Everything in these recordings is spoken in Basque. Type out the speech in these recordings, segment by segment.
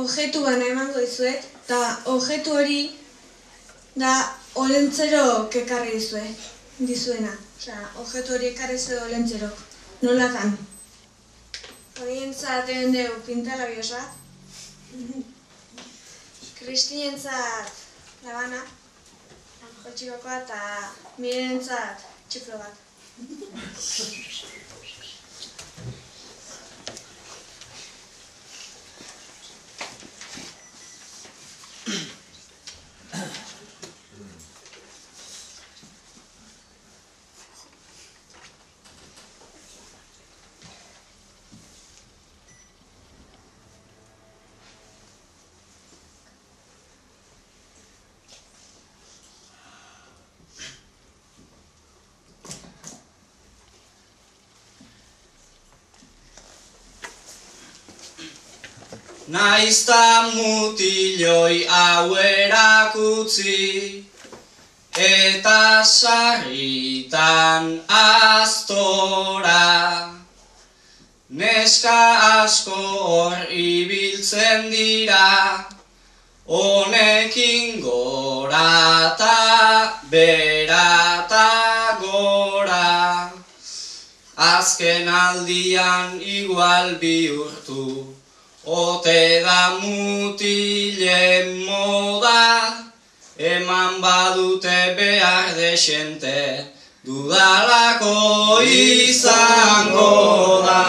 objektu bana emango dizuet, eta objektu hori da olentzerok ekarri dizuena. Osea, objektu hori ekarri zuen olentzerok. Nola dan? Horientzat egin dugu pintalabiosa. Kristinentzat labana, jotxikokoa eta Mirenentzat txiflo bat. Naizta mutiloi hau erakutsi, eta sarritan astora. Neska asko hor ibiltzen dira, honekin gora ta bera ta gora. Azken aldian igual bihurtu, ote da mutilen moda, eman badute behar desente, dudalako izango da.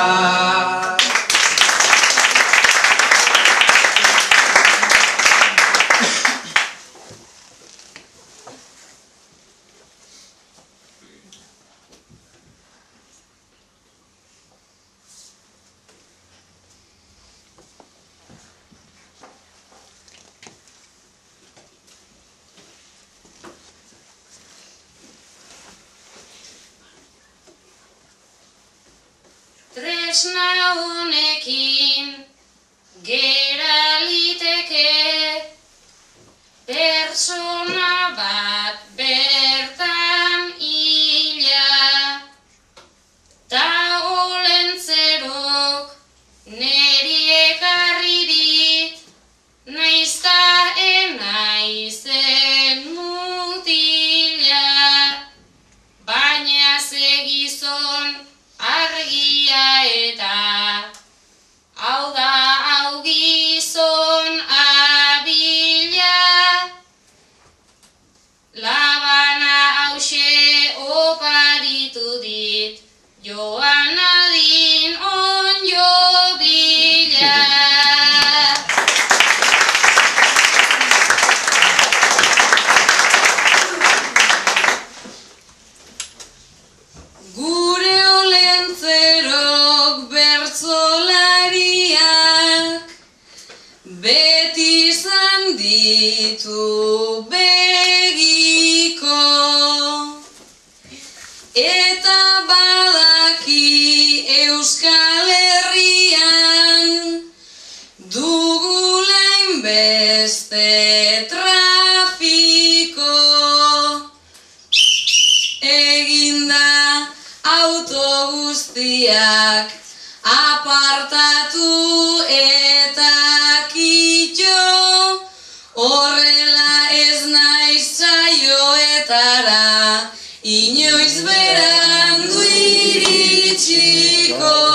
Tresna honekin gera liteke persona bat bertan hila, ta olentzerok neri ekarri dit, naizta enaizen mutila, baina segizon argia eta hau da hau gizon abila, labana hause oparitu dit, joan adin onjo bila. Gure olentzerok bertsolariak beti izan ditu begiko, eta badaki Euskal Herrian dugula inbeste trafiko. Eginda auto guztiak apartatu eta kitxo, horrela ez naiz saioetara inoiz berandu iritsiko.